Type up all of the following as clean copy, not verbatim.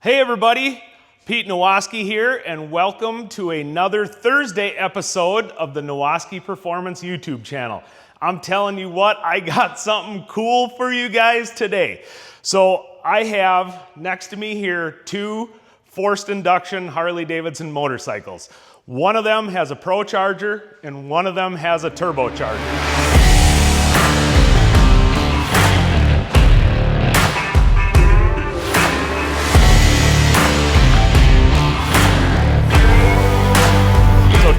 Hey everybody, Pete Nowaskey here, and welcome to another Thursday episode of the Nowaskey Performance YouTube channel. I'm telling you what, I got something cool for you guys today. So I have next to me here two forced induction Harley-Davidson motorcycles. One of them has a ProCharger and one of them has a turbocharger.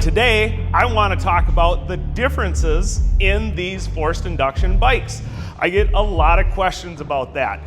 Today, I want to talk about the differences in these forced induction bikes. I get a lot of questions about that.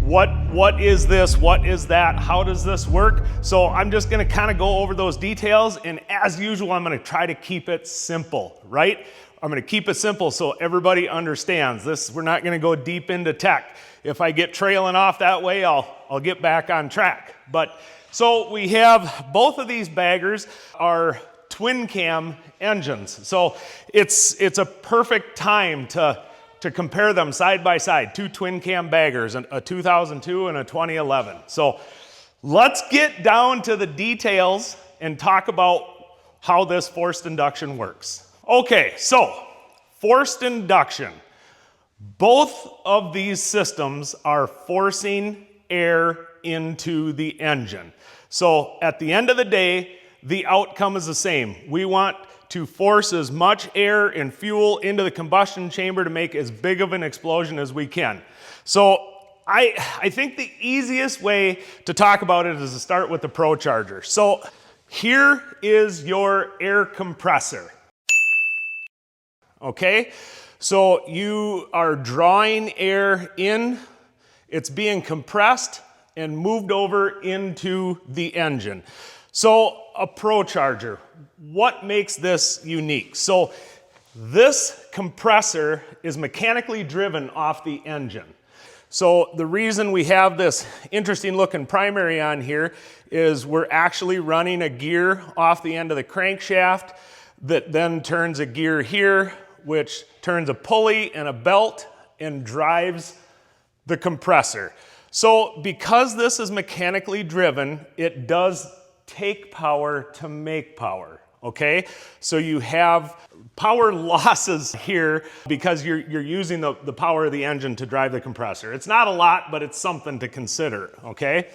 What is this? What is that? How does this work? So I'm just going to kind of go over those details, and as usual, I'm going to try to keep it simple, right? I'm going to keep it simple so everybody understands this. We're not going to go deep into tech. If I get trailing off that way, I'll get back on track. But so we have both of these baggers are twin cam engines. So it's a perfect time to compare them side by side, two twin cam baggers, a 2002 and a 2011. So let's get down to the details and talk about how this forced induction works. Okay, so forced induction. Both of these systems are forcing air into the engine. So at the end of the day, the outcome is the same. We want to force as much air and fuel into the combustion chamber to make as big of an explosion as we can. So I think the easiest way to talk about it is to start with the ProCharger. So here is your air compressor. Okay, so you are drawing air in, it's being compressed and moved over into the engine. So a ProCharger, what makes this unique? So this compressor is mechanically driven off the engine. So the reason we have this interesting looking primary on here is we're actually running a gear off the end of the crankshaft that then turns a gear here, which turns a pulley and a belt and drives the compressor. So because this is mechanically driven, it does take power to make power, okay? So you have power losses here because you're using the power of the engine to drive the compressor. It's not a lot, but it's something to consider, okay?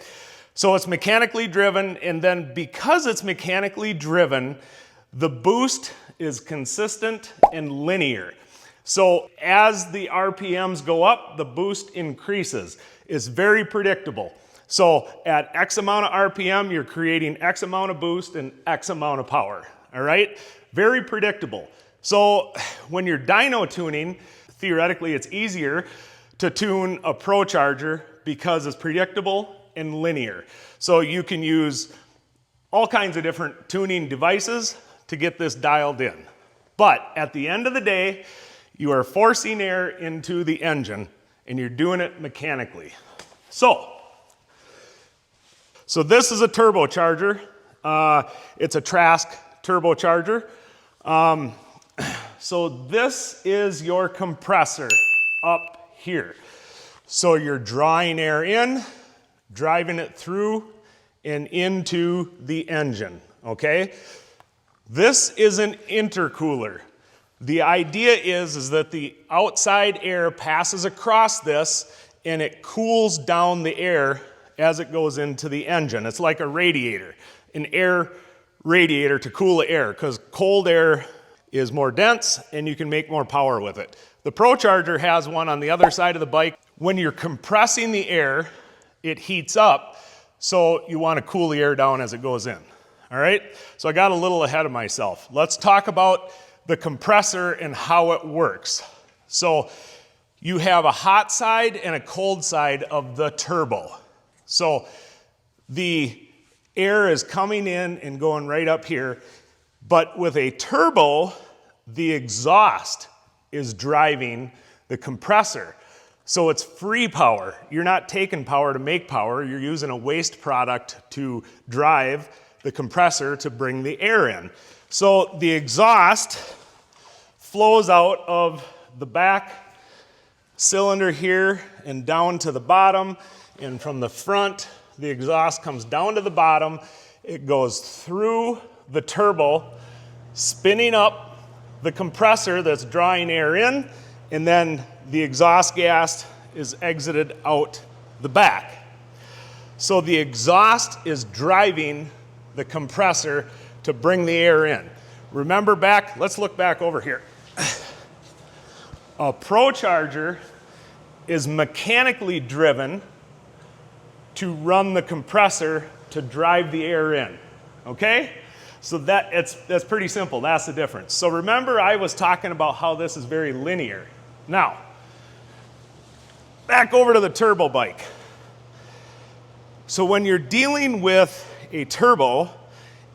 So it's mechanically driven, and then because it's mechanically driven, the boost is consistent and linear. So as the RPMs go up, the boost increases. It's very predictable. So at X amount of RPM, you're creating X amount of boost and X amount of power, all right? Very predictable. So when you're dyno tuning, theoretically it's easier to tune a ProCharger because it's predictable and linear. So you can use all kinds of different tuning devices to get this dialed in. But at the end of the day, you are forcing air into the engine and you're doing it mechanically. So this is a turbocharger. It's a Trask turbocharger. So this is your compressor up here. So you're drawing air in, driving it through and into the engine, okay? This is an intercooler. The idea is that the outside air passes across this and it cools down the air as it goes into the engine. It's like a radiator, an air radiator to cool the air, because cold air is more dense and you can make more power with it. The ProCharger has one on the other side of the bike. When you're compressing the air, it heats up, so you want to cool the air down as it goes in. All right? So I got a little ahead of myself. Let's talk about the compressor and how it works. So you have a hot side and a cold side of the turbo. So the air is coming in and going right up here, but with a turbo, the exhaust is driving the compressor. So it's free power. You're not taking power to make power, you're using a waste product to drive the compressor to bring the air in. So the exhaust flows out of the back cylinder here and down to the bottom, and from the front the exhaust comes down to the bottom, it goes through the turbo, spinning up the compressor that's drawing air in, and then the exhaust gas is exited out the back. So the exhaust is driving the compressor to bring the air in. Remember back, let's look back over here. A ProCharger is mechanically driven to run the compressor to drive the air in, okay? So that's pretty simple, that's the difference. So remember I was talking about how this is very linear. Now, back over to the turbo bike. So when you're dealing with a turbo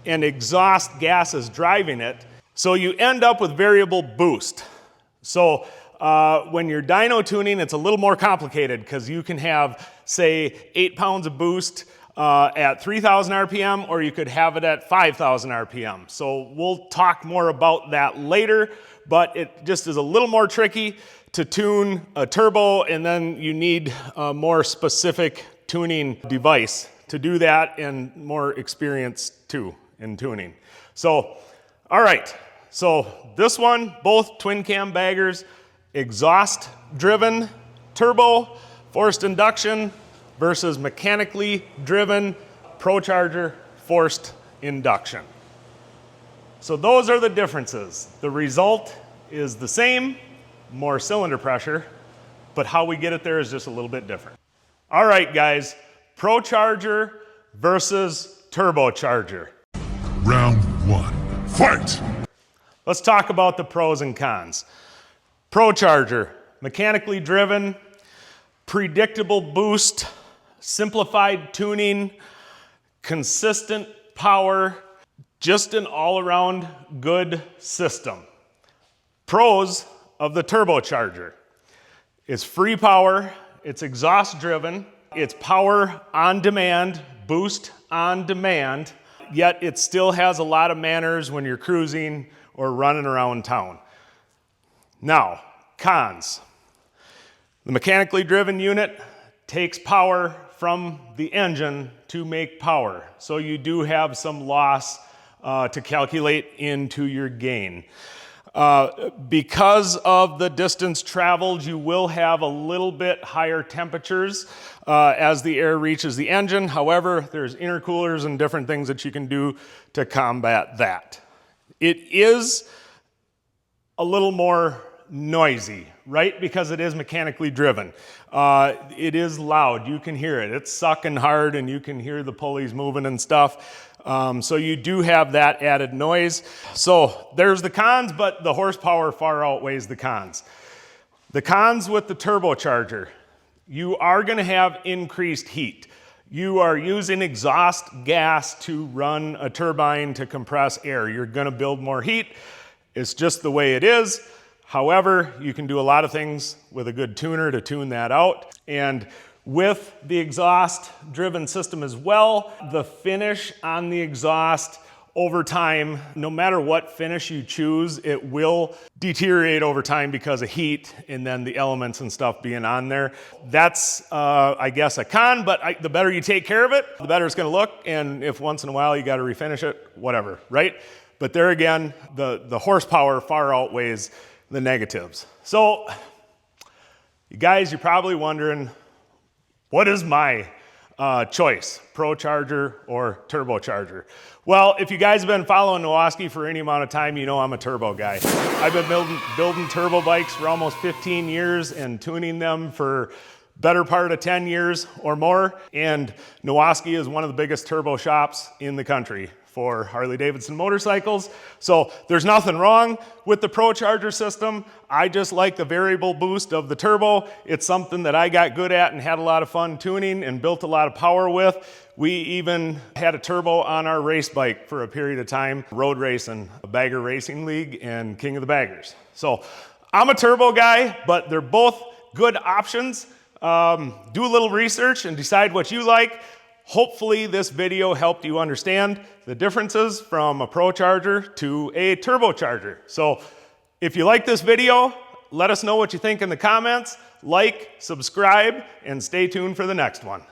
and exhaust gas is driving it, so you end up with variable boost. So when you're dyno tuning, it's a little more complicated because you can have, say, 8 pounds of boost at 3,000 RPM, or you could have it at 5,000 RPM. So we'll talk more about that later, but it just is a little more tricky to tune a turbo, and then you need a more specific tuning device to do that, and more experience too in tuning. So, all right, so this one, both twin cam baggers, exhaust driven turbo, forced induction versus mechanically driven ProCharger forced induction. So those are the differences. The result is the same, more cylinder pressure, but how we get it there is just a little bit different. All right, guys, ProCharger versus turbocharger. Round one, fight! Let's talk about the pros and cons. ProCharger, mechanically driven, predictable boost, simplified tuning, consistent power, just an all-around good system. Pros of the turbocharger: it's free power, it's exhaust driven, it's power on demand, boost on demand, yet it still has a lot of manners when you're cruising or running around town. Now, cons. The mechanically driven unit takes power from the engine to make power, so you do have some loss to calculate into your gain. Because of the distance traveled, you will have a little bit higher temperatures as the air reaches the engine. However, there's intercoolers and different things that you can do to combat that. It is a little more noisy, right? Because it is mechanically driven. It is loud, you can hear it. It's sucking hard and you can hear the pulleys moving and stuff. So you do have that added noise. So there's the cons, but the horsepower far outweighs the cons. The cons with the turbocharger: you are going to have increased heat. You are using exhaust gas to run a turbine to compress air. You're going to build more heat. It's just the way it is. However, you can do a lot of things with a good tuner to tune that out. And with the exhaust-driven system as well, the finish on the exhaust over time, no matter what finish you choose, it will deteriorate over time because of heat and then the elements and stuff being on there. That's, I guess, a con, but the better you take care of it, the better it's gonna look, and if once in a while you gotta refinish it, whatever, right? But there again, the horsepower far outweighs the negatives. So, you guys, you're probably wondering, what is my choice, ProCharger or turbocharger? Well, if you guys have been following Nowaskey for any amount of time, you know I'm a turbo guy. I've been building turbo bikes for almost 15 years and tuning them for better part of 10 years or more. And Nowaskey is one of the biggest turbo shops in the country for Harley-Davidson motorcycles. So there's nothing wrong with the ProCharger system. I just like the variable boost of the turbo. It's something that I got good at and had a lot of fun tuning and built a lot of power with. We even had a turbo on our race bike for a period of time, road racing, a bagger racing league, and King of the Baggers. So I'm a turbo guy, but they're both good options. Do a little research and decide what you like. Hopefully this video helped you understand the differences from a ProCharger to a turbocharger. So if you like this video, let us know what you think in the comments. Like, subscribe, and stay tuned for the next one.